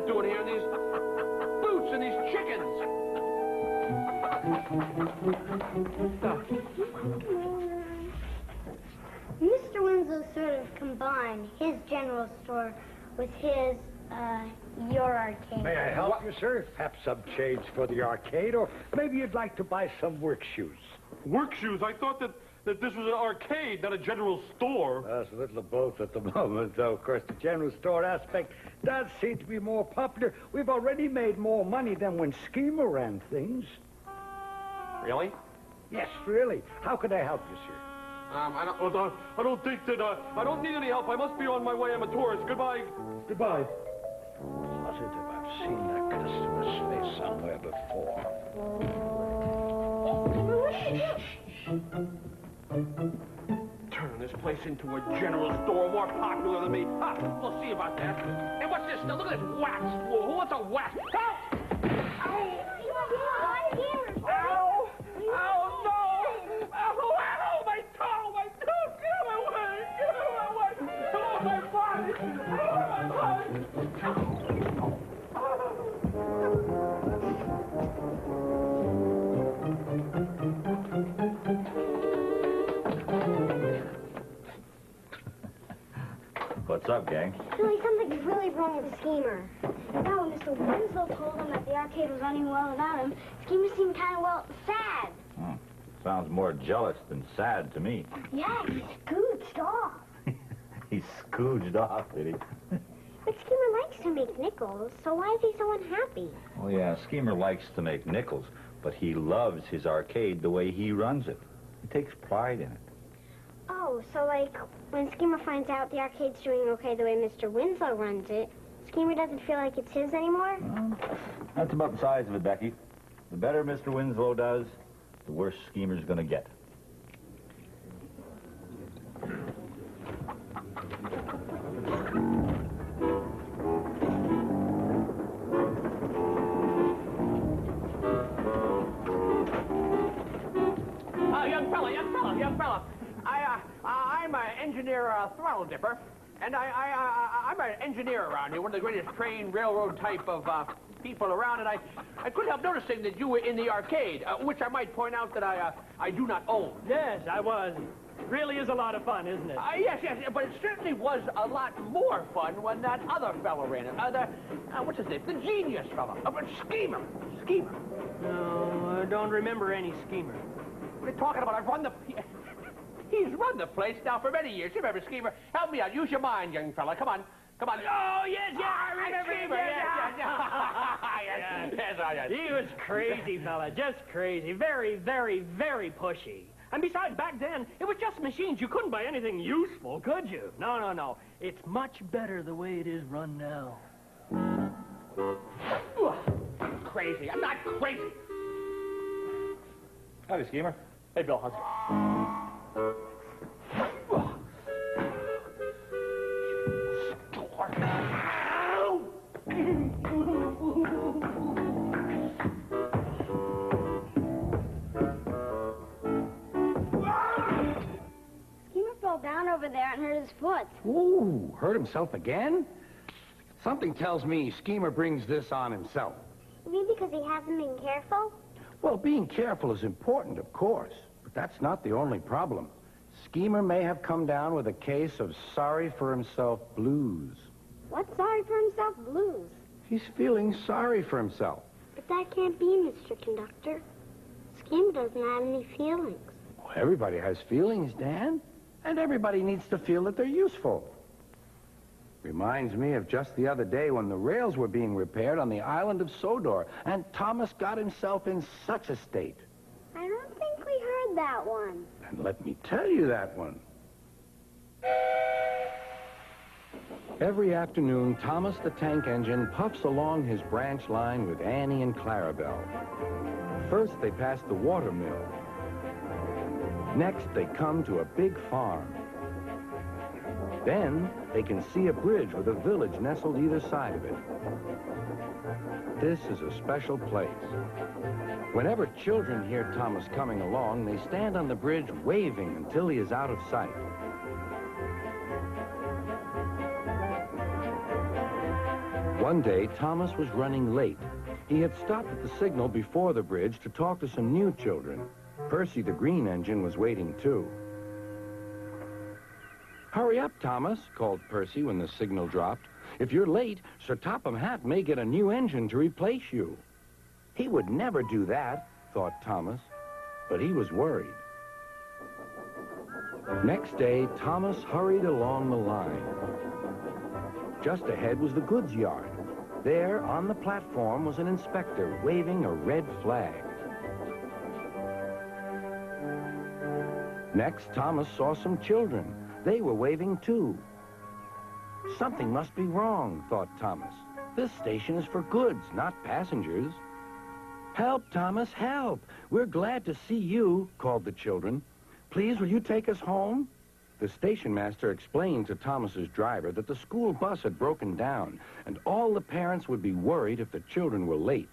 doing here, these boots and these chickens. Mr. Winslow sort of combined his general store with his, your arcade. May I help you, sir? Have some change for the arcade, or maybe you'd like to buy some work shoes. Work shoes? I thought that this was an arcade, not a general store. There's a little of both at the moment, though. Of course, the general store aspect does seem to be more popular. We've already made more money than when Schemer ran things. Really? Yes, really. How could I help you, sir? I don't think that, I don't need any help. I must be on my way. I'm a tourist. Goodbye. Goodbye. Positive I've seen that customer's face somewhere before. Turn this place into a general store more popular than me. Ah, we'll see about that. Hey, what's this? Now, look at this wax. Who wants a wax? Help! Ow! Ow! Ow, no! Ow, ow, my toe! My toe! Get away! Get away! Oh, my body! Oh, my body! What's up, gang? Billy, something's really wrong with the Schemer. Now, when Mr. Winslow told him that the arcade was running well without him, Schemer seemed kind of, well, sad. Sounds more jealous than sad to me. Yeah, he scooched off. He scooged off, did he? But Schemer likes to make nickels, so why is he so unhappy? Well, yeah, Schemer likes to make nickels, but he loves his arcade the way he runs it. He takes pride in it. Oh, so, like, when Schemer finds out the arcade's doing okay the way Mr. Winslow runs it, Schemer doesn't feel like it's his anymore? Well, that's about the size of it, Becky. The better Mr. Winslow does, the worse Schemer's gonna get. Young fella. I'm an engineer, throttle dipper, and I'm an engineer around here, one of the greatest train railroad type of people around, and I couldn't help noticing that you were in the arcade, which I might point out that I do not own. Yes, I was. Really is a lot of fun, isn't it? Yes, but it certainly was a lot more fun when that other fellow ran it. What's his name? The genius fellow. Schemer. No, I don't remember any Schemer. What are you talking about? He's run the place now for many years. You remember Schemer? Help me out. Use your mind, young fella. Come on. Oh, yes, I remember Schemer. Yes. He was crazy, fella. Just crazy. Very, very, very pushy. And besides, back then, it was just machines. You couldn't buy anything useful, could you? No. It's much better the way it is run now. Crazy. I'm not crazy. Howdy, Schemer. Hey, Bill, how's it? Schemer fell down over there and hurt his foot. Ooh, hurt himself again? Something tells me Schemer brings this on himself. You mean because he hasn't been careful? Well, being careful is important, of course, but that's not the only problem. Schemer may have come down with a case of sorry-for-himself blues. What's sorry for himself blues? He's feeling sorry for himself. But that can't be, Mr. Conductor. Schemer doesn't have any feelings. Well, everybody has feelings, Dan, and everybody needs to feel that they're useful. Reminds me of just the other day when the rails were being repaired on the island of Sodor, and Thomas got himself in such a state. I don't think we heard that one. And let me tell you that one. Every afternoon, Thomas the Tank Engine puffs along his branch line with Annie and Clarabelle. First, they pass the water mill. Next, they come to a big farm. Then, they can see a bridge with a village nestled either side of it. This is a special place. Whenever children hear Thomas coming along, they stand on the bridge waving until he is out of sight. One day, Thomas was running late. He had stopped at the signal before the bridge to talk to some new children. Percy, the green engine, was waiting too. "Hurry up, Thomas," called Percy when the signal dropped. "If you're late, Sir Topham Hatt may get a new engine to replace you." He would never do that, thought Thomas, but he was worried. Next day, Thomas hurried along the line. Just ahead was the goods yard. There, on the platform, was an inspector waving a red flag. Next, Thomas saw some children. They were waving too. Something must be wrong, thought Thomas. This station is for goods, not passengers. "Help, Thomas, help! We're glad to see you," called the children. "Please, will you take us home?" The station master explained to Thomas's driver that the school bus had broken down, and all the parents would be worried if the children were late.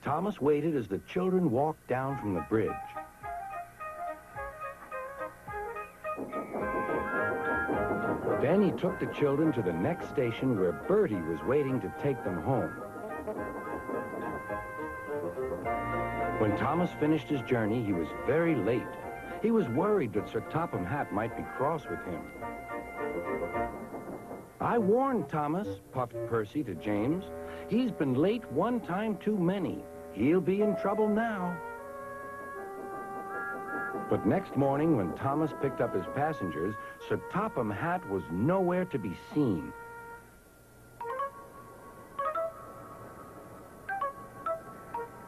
Thomas waited as the children walked down from the bridge. Then he took the children to the next station where Bertie was waiting to take them home. When Thomas finished his journey, he was very late. He was worried that Sir Topham Hatt might be cross with him. "I warned Thomas," puffed Percy to James. "He's been late one time too many. He'll be in trouble now." But next morning, when Thomas picked up his passengers, Sir Topham Hatt was nowhere to be seen.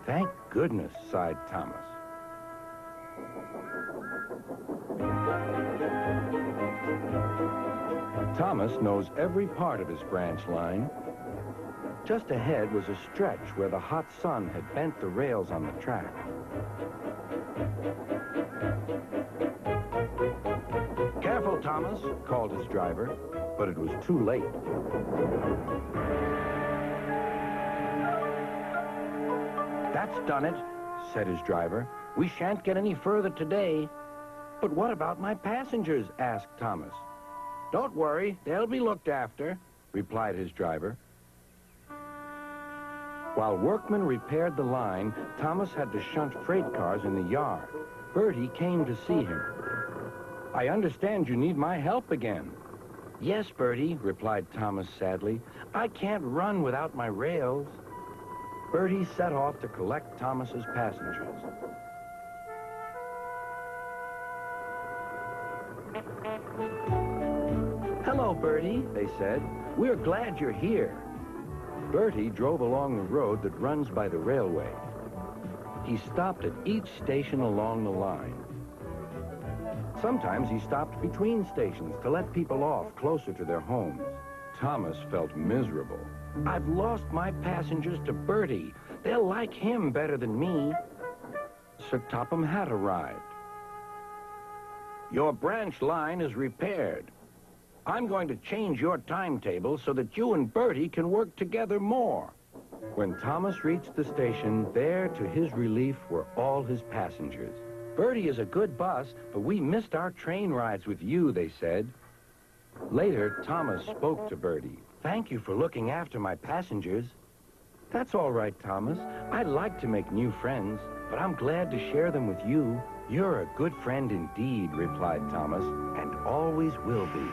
"Thank goodness," sighed Thomas. Thomas knows every part of his branch line. Just ahead was a stretch where the hot sun had bent the rails on the track. "Careful, Thomas," called his driver, but it was too late. "That's done it," said his driver. "We shan't get any further today." "But what about my passengers?" asked Thomas. "Don't worry, they'll be looked after," replied his driver. While workmen repaired the line, Thomas had to shunt freight cars in the yard. Bertie came to see him. "I understand you need my help again." "Yes, Bertie," replied Thomas sadly. "I can't run without my rails." Bertie set off to collect Thomas's passengers. "Hello, Bertie," they said. "We're glad you're here." Bertie drove along the road that runs by the railway. He stopped at each station along the line. Sometimes he stopped between stations to let people off closer to their homes. Thomas felt miserable. "I've lost my passengers to Bertie. They'll like him better than me." Sir Topham Hatt arrived. "Your branch line is repaired. I'm going to change your timetable so that you and Bertie can work together more." When Thomas reached the station, there, to his relief, were all his passengers. "Bertie is a good bus, but we missed our train rides with you," they said. Later, Thomas spoke to Bertie. "Thank you for looking after my passengers." "That's all right, Thomas. I'd like to make new friends, but I'm glad to share them with you." "You're a good friend indeed," replied Thomas, "and always will be."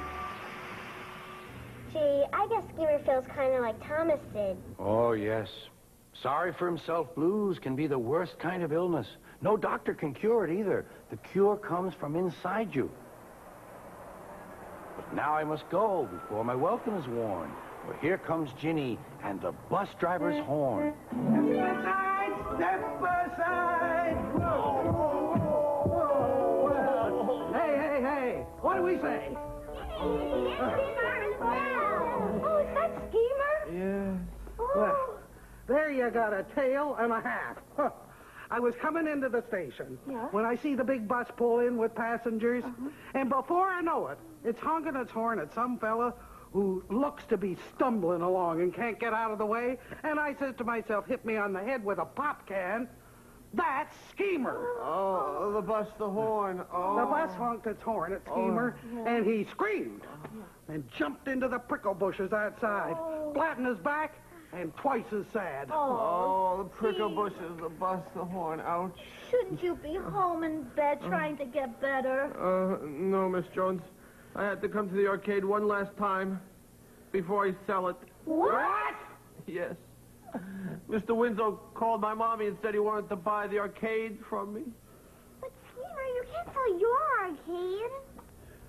Gee, I guess Schemer feels kind of like Thomas did. Oh, yes. Sorry for himself blues can be the worst kind of illness. No doctor can cure it either. The cure comes from inside you. But now I must go before my welcome is worn. For here comes Ginny and the bus driver's horn. Step aside! Step aside! Whoa, whoa, whoa, whoa. Hey! What do we say? Oh, is that Schemer? Yeah. Oh. Well, there you got a tail and a half. Huh. I was coming into the station when I see the big bus pull in with passengers, and before I know it, it's honking its horn at some fella who looks to be stumbling along and can't get out of the way, and I says to myself, hit me on the head with a pop can. That's Schemer. Oh, the bus, the horn. Oh. The bus honked its horn at Schemer, and he screamed and jumped into the prickle bushes outside. Flatten his back, and twice as sad. Oh, the prickle bushes, the bust, the horn. Ouch. Shouldn't you be home in bed trying to get better? No, Miss Jones. I had to come to the arcade one last time before I sell it. What? Yes. Mr. Winslow called my mommy and said he wanted to buy the arcade from me. But, Schemer, you can't sell your arcade.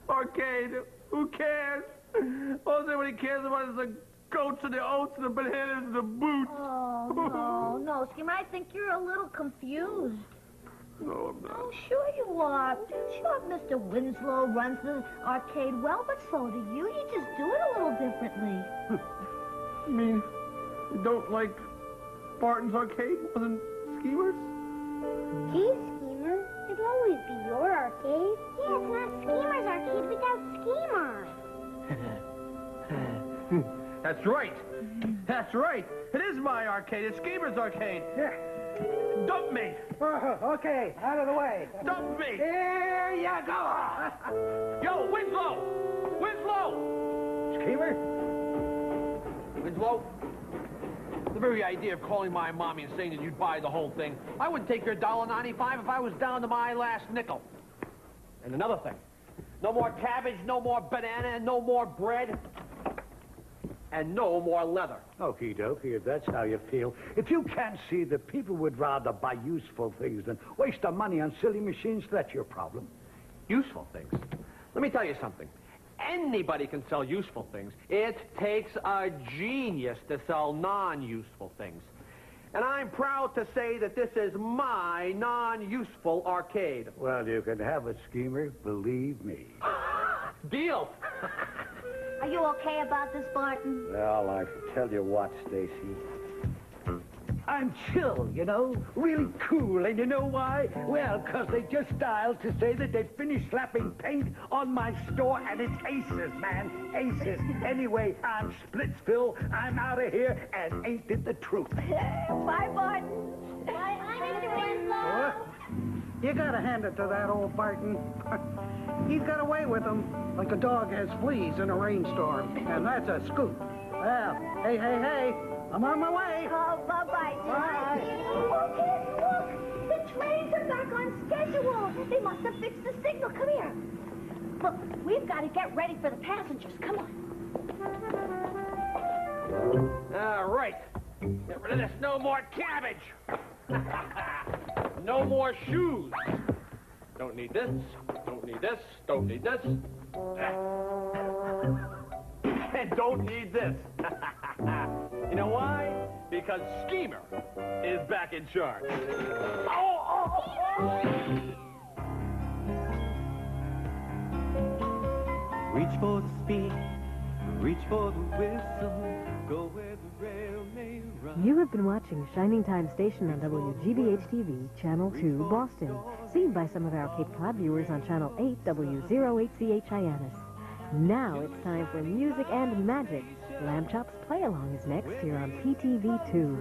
Arcade? Who cares? All anybody cares about is the goats and the oats and the bananas and the boots. Oh, no, Schemer, I think you're a little confused. No, I'm not. Oh, sure you are. Sure, Mr. Winslow runs the arcade well, but so do you. You just do it a little differently. You mean you don't like Barton's arcade more than Schemer's? Gee, Schemer, it'll always be your arcade. Yeah, it's not Schemer's arcade without Schemer. That's right. That's right. It is my arcade. It's Schemer's arcade. Yeah. Dump me. Okay, out of the way. Dump me. There you go. Yo, Winslow. Winslow. Schemer? Winslow. The very idea of calling my mommy and saying that you'd buy the whole thing. I would take your $1.95 if I was down to my last nickel. And another thing. No more cabbage, no more banana, and no more bread. And no more leather. Okie dokie, if that's how you feel. If you can't see that people would rather buy useful things than waste their money on silly machines, that's your problem. Useful things. Let me tell you something. Anybody can sell useful things. It takes a genius to sell non-useful things. And I'm proud to say that this is my non-useful arcade. Well, you can have it, Schemer, believe me. Deal. Are you okay about this, Barton? Well, I tell you what, Stacy. I'm chill, you know, really cool, and you know why? Well, 'cause they just dialed to say that they'd finished slapping paint on my store, and it's aces, man, aces. Anyway, I'm Splitsville, I'm out of here, and ain't it the truth? Bye, Barton. Bye, Mr. Winslow. You gotta hand it to that old Barton. He's got away with them like a dog has fleas in a rainstorm, and that's a scoop. Well, hey, I'm on my way. Oh, bye-bye. Bye. Oh, kids, look! The trains are back on schedule. They must have fixed the signal. Come here. Look, we've got to get ready for the passengers. Come on. All right. Get rid of this. No more cabbage. No more shoes. Don't need this. Don't need this. Don't need this. And don't need this. You know why? Because Schemer is back in charge. Reach for the speed, reach for the whistle, go where the rail may run. You have been watching Shining Time Station on WGBH-TV, Channel 2, Boston. Seen by some of our Cape Cod viewers on Channel 8, W08CH Hyannis. Now it's time for music and magic. Lamb Chop's Play-Along is next here on PTV2.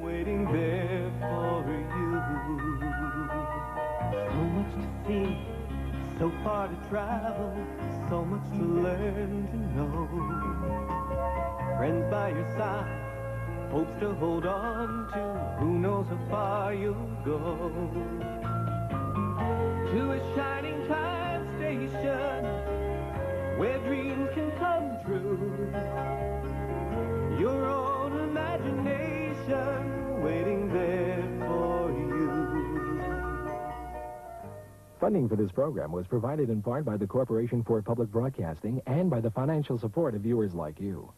Waiting there for you. So much to see, so far to travel, so much to learn to know. Friends by your side, hopes to hold on to, who knows how far you'll go. To a shining time station, where dreams can come true. Your own imagination waiting there for you. Funding for this program was provided in part by the Corporation for Public Broadcasting and by the financial support of viewers like you.